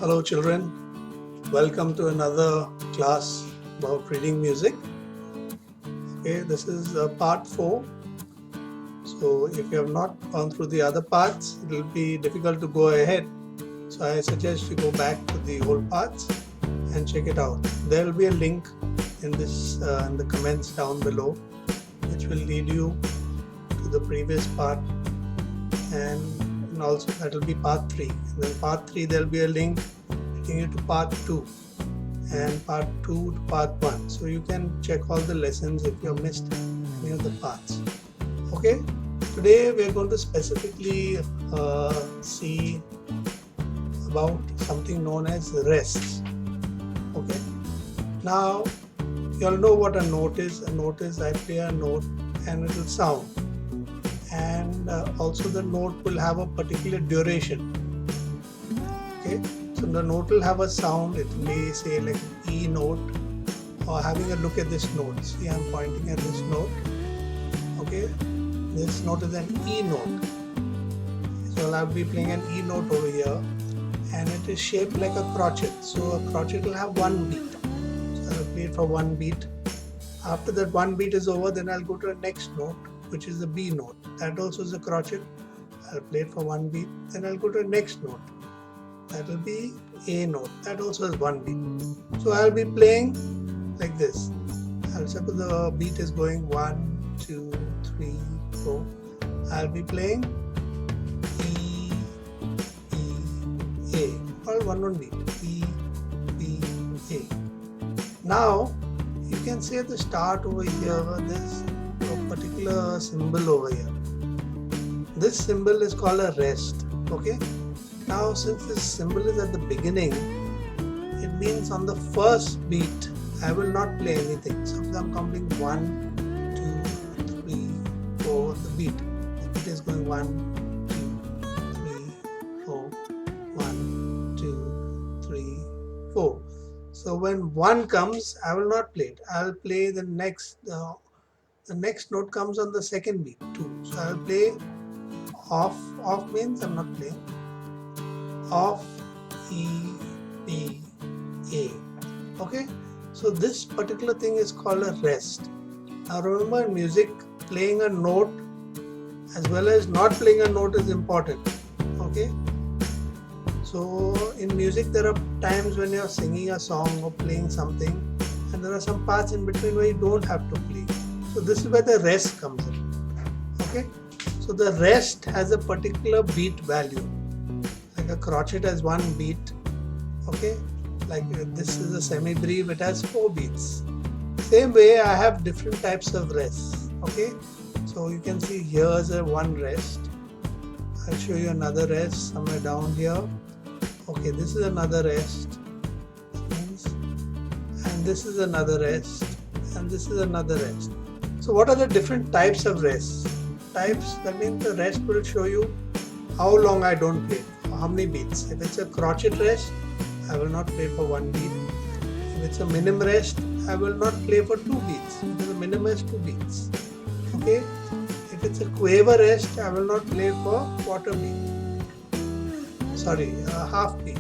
Hello children, welcome to another class about reading music. Okay, this is part 4. So if you have not gone through the other parts, it will be difficult to go ahead. So I suggest you go back to the old parts and check it out. There will be a link in the comments down below, which will lead you to the previous part, and also that will be part 3. And then part 3 there will be a link taking you to part 2 and part 2 to part 1. So you can check all the lessons if you have missed any of the parts. Okay, today we are going to specifically see about something known as rests. Okay, now you all know what a note is. A note is I play a note and it will sound, and also the note will have a particular duration. Okay, so the note will have a sound. It may say like E note, or having a look at this note. See, I'm pointing at this note. Okay, this note is an E note. So I'll be playing an E note over here, and it is shaped like a crotchet. So a crotchet will have one beat. So I'll play it for one beat. After that one beat is over, then I'll go to the next note, which is the B note. That also is a crotchet. I'll play it for one beat. Then I'll go to the next note. That will be A note. That also has one beat. So I'll be playing like this. I'll suppose the beat is going 1, 2, 3, 4. I'll be playing E, A. All one beat. E, B, A. Now you can see at the start over here, there's a particular symbol over here. This symbol is called a rest. Okay. Now since this symbol is at the beginning, it means on the first beat I will not play anything. So if I'm counting 1, 2, 3, 4, the beat is going 1, 2, 3, 4, 1, 2, 3, 4. So when 1 comes, I will not play it. I'll play the next note comes on the second beat 2. So I'll play off. Off means I'm not playing. Off, E, B, A. Okay, so this particular thing is called a rest. Now remember, in music, playing a note as well as not playing a note is important. Okay, so in music there are times when you are singing a song or playing something, and there are some parts in between where you don't have to play. So this is where the rest comes in. Okay, so the rest has a particular beat value. Like a crotchet has one beat. Okay, like this is a semi-breve, it has 4 beats. Same way I have different types of rests. Okay, so you can see here's a one rest. I'll show you another rest somewhere down here. Okay, this is another rest, and this is another rest, and this is another rest. So what are the different types of rests? Types, that means the rest will show you how long I don't play, how many beats. If it's a crotchet rest, I will not play for 1 beat. If it's a minim rest, I will not play for 2 beats. If it's a minim rest, 2 beats. Okay. If it's a quaver rest, I will not play for quarter beat. Sorry, half beat.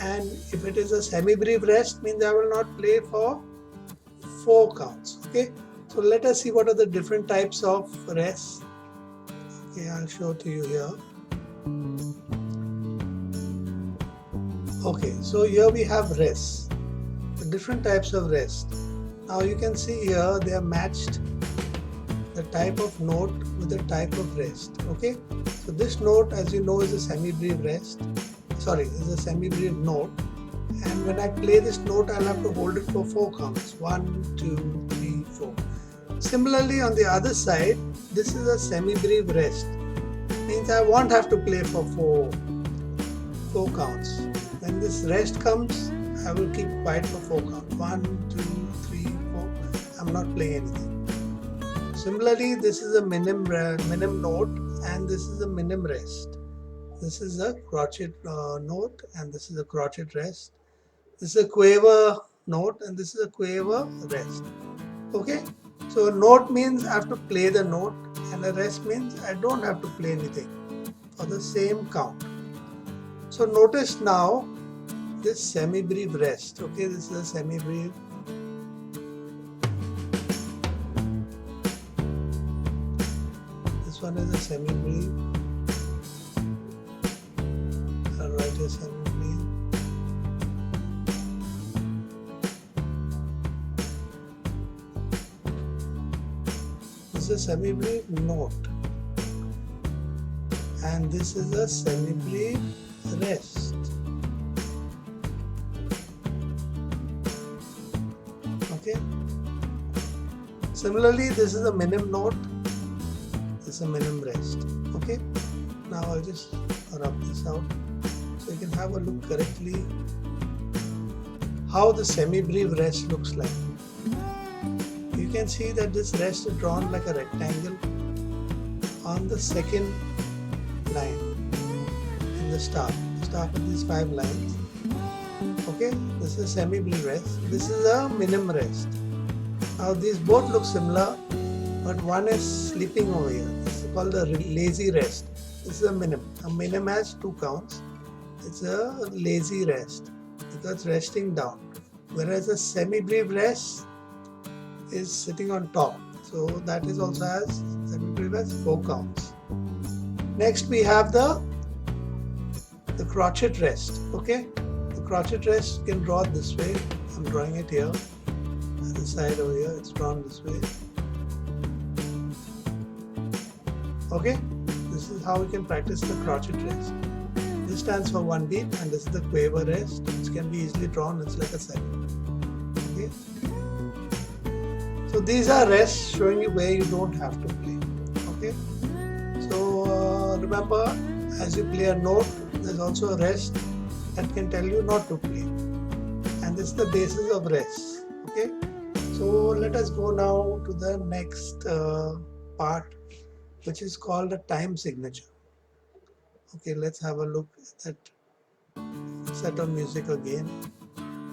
And if it is a semi-breve rest, means I will not play for 4 counts. Okay. So let us see what are the different types of rests. Okay, I'll show to you here. Okay, so here we have rests, the different types of rest. Now you can see here they have matched the type of note with the type of rest. Okay, so this note, as you know, is a semi-breve rest. Sorry, is a semi-breve note. And when I play this note, I'll have to hold it for 4 counts. 1, 2, 3, 4. Similarly, on the other side, this is a semi-breve rest. Means I won't have to play for 4 counts. When this rest comes, I will keep quiet for 4 counts. 1, 2, 3, 4. I'm not playing anything. Similarly, this is a minim note, and this is a minim rest. This is a crotchet note, and this is a crotchet rest. This is a quaver note, and this is a quaver rest. Okay, so a note means I have to play the note, and a rest means I don't have to play anything for the same count. So notice now this semi-brief rest. Okay, this is a semi-brief. This one is a semi-brief. I'll write a semi-brief. This is a semi-brief note. And this is a semi-brief rest. Okay. Similarly, this is a minim note. This is a minim rest. Okay. Now I'll just rub this out so you can have a look correctly how the semi-brief rest looks like. You can see that this rest is drawn like a rectangle on the second line in the staff of these 5 lines. Okay, this is semi-brief rest. This is a minim rest. Now these both look similar, but one is sleeping over here. This is called a lazy rest. This is a minim. A minim has 2 counts. It's a lazy rest because it's resting down. Whereas a semi-brief rest is sitting on top. So that is also has semi-brief has 4 counts. Next we have the crotchet rest. Okay, the crotchet rest you can draw this way. I'm drawing it here. And the side over here, it's drawn this way. Okay, this is how we can practice the crotchet rest. This stands for 1 beat, and this is the quiver rest, which can be easily drawn. It's like a 7. Okay. So these are rests showing you where you don't have to play. Okay. So remember, as you play a note, there's also a rest that can tell you not to play. And this is the basis of rest. Okay. So let us go now to the next part, which is called a time signature. Okay, let's have a look at that set of music again.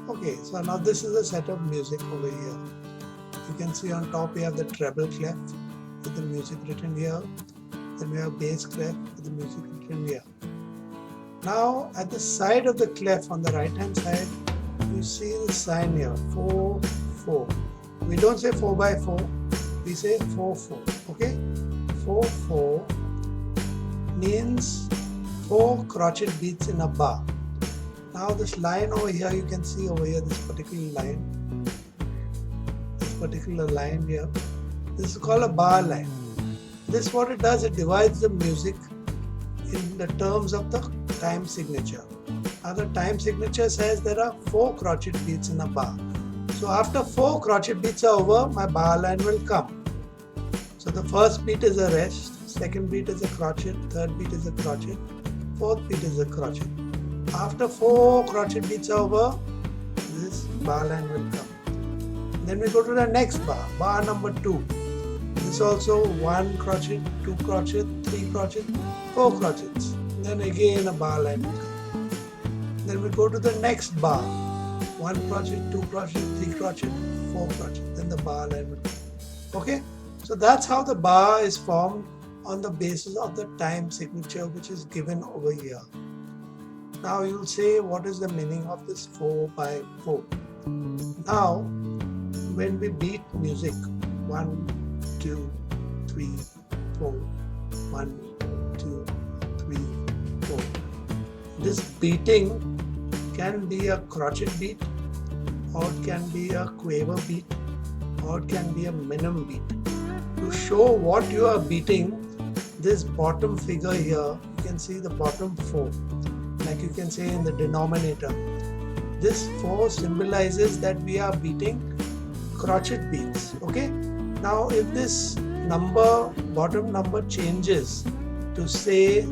Okay, so now this is a set of music over here. You can see on top we have the treble clef with the music written here. Then we have bass clef with the music written here. Now at the side of the clef on the right hand side, you see the sign here, 4, 4. We don't say 4 by 4, we say 4, 4. Okay, 4, 4 means 4 crochet beats in a bar. Now this line over here, you can see over here, this particular line here, this is called a bar line. This what it does, it divides the music in the terms of the time signature. Now the time signature says there are 4 crochet beats in a bar. So after 4 crochet beats are over, my bar line will come. So the first beat is a rest, second beat is a crochet, third beat is a crochet, fourth beat is a crochet. After 4 crochet beats are over, this bar line will come. Then we go to the next bar, bar number 2. This also 1 crochet, 2 crochet, 3 crochet, 4 crochets. Then again a bar line will come. Then we go to the next bar, 1 crochet, 2 crochet, 3 crochet, 4 crochet. Then the bar line will come. Okay, so that's how the bar is formed on the basis of the time signature which is given over here. Now you'll say, what is the meaning of this 4 by 4? Now when we beat music, 1, 2, 3, 4, 1, 2, 3, 4. This beating can be a crochet beat, or it can be a quiver beat, or it can be a minim beat. To show what you are beating, this bottom figure here, you can see the bottom 4, like you can say in the denominator. This 4 symbolizes that we are beating crochet beats. Okay, now if this number, bottom number changes to say,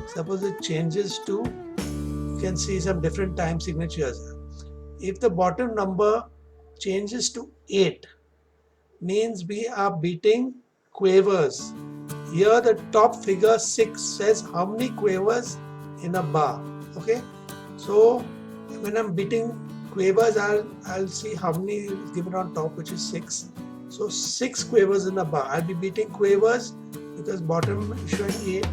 suppose it changes to, you can see some different time signatures. If the bottom number changes to 8, means we are beating quavers. Here the top figure 6 says how many quavers in a bar. Okay, so when I'm beating quavers, I'll see how many is given on top, which is 6. So 6 quavers in a bar. I'll be beating quavers because bottom is showing 8.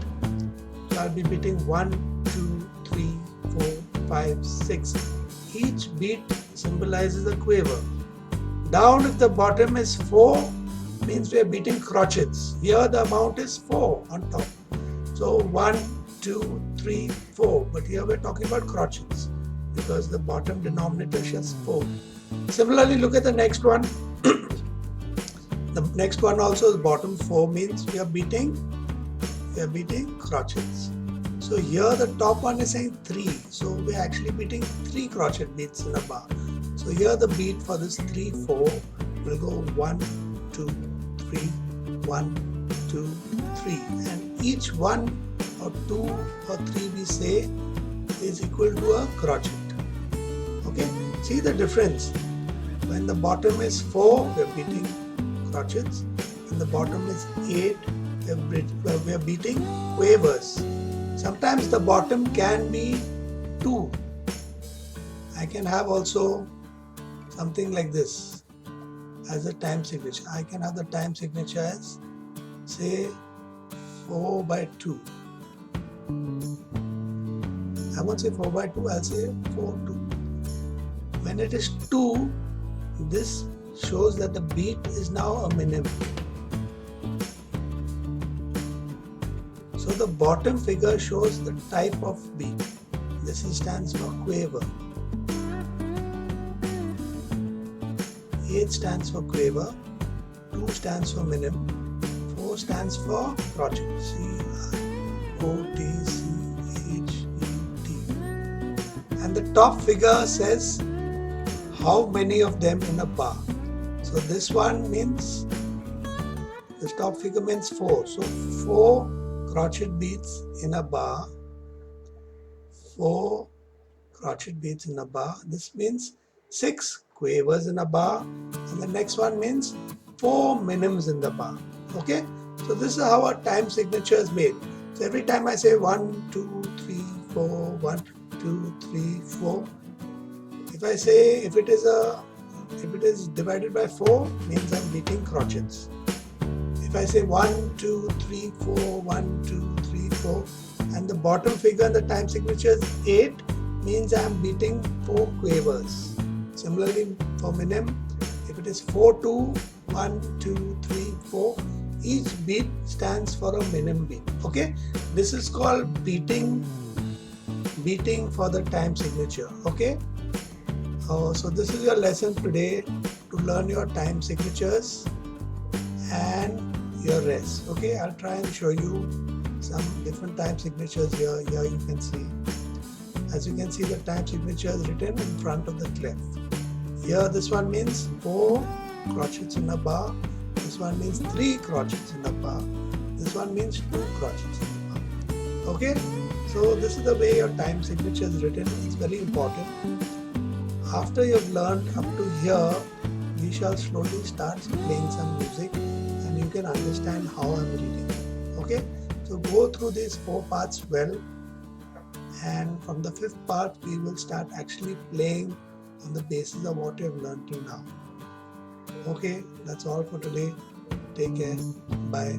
So I'll be beating 1, 2, 3, 4, 5, 6. Each beat symbolizes a quiver. Down, if the bottom is 4, means we are beating crotchets. Here the amount is 4 on top. So 1, 2, 3, 4. But here we are talking about crotchets because the bottom denominator shows 4. Similarly, look at the next one. The next one also is bottom 4 means we are beating crotchets. So here the top one is saying 3. So we are actually beating 3 crochet beats in a bar. So here the beat for this 3, 4 will go 1, 2, 3, 1, 2, 3. And each 1 or 2 or 3 we say is equal to a crochet. Okay, see the difference. When the bottom is 4, we are beating crotchets. When the bottom is 8, we are beating quavers. Sometimes the bottom can be 2. I can have also something like this as a time signature. I can have the time signature as say 4 by 2. I won't say 4 by 2, I'll say 4, 2. When it is 2, this shows that the beat is now a minim. So the bottom figure shows the type of beat. This stands for quaver. 8 stands for quaver, 2 stands for minim, 4 stands for crotchet. C-R-O-T-C-H-E-T. And the top figure says how many of them in a bar. So this one means, this top figure means 4. So 4 crochet beats in a bar. 4 crochet beats in a bar. This means 6 quavers in a bar. And the next one means 4 minims in the bar. Okay? So this is how our time signature is made. So every time I say 1, 2, 3, 4, 1, 2, 3, 4. If I say if it is divided by 4, means I'm beating crotchets. If I say 1, 2, 3, 4, 1, 2, 3, 4, and the bottom figure in the time signature is 8, means I'm beating 4 quavers. Similarly for minim, if it is 4, 2, 1, 2, 3, 4, each beat stands for a minim beat. Okay, this is called beating for the time signature. Okay. So this is your lesson today to learn your time signatures and your rest. Okay, I'll try and show you some different time signatures here. Here you can see. As you can see, the time signature is written in front of the clef. Here this one means 4 crochets in a bar. This one means 3 crochets in a bar. This one means 2 crochets in a bar. Okay, so this is the way your time signature is written. It's very important. After you've learned up to here, we shall slowly start playing some music and you can understand how I'm reading. Okay, so go through these 4 parts well, and from the 5th part we will start actually playing on the basis of what you have learned till now. Okay, that's all for today. Take care. Bye.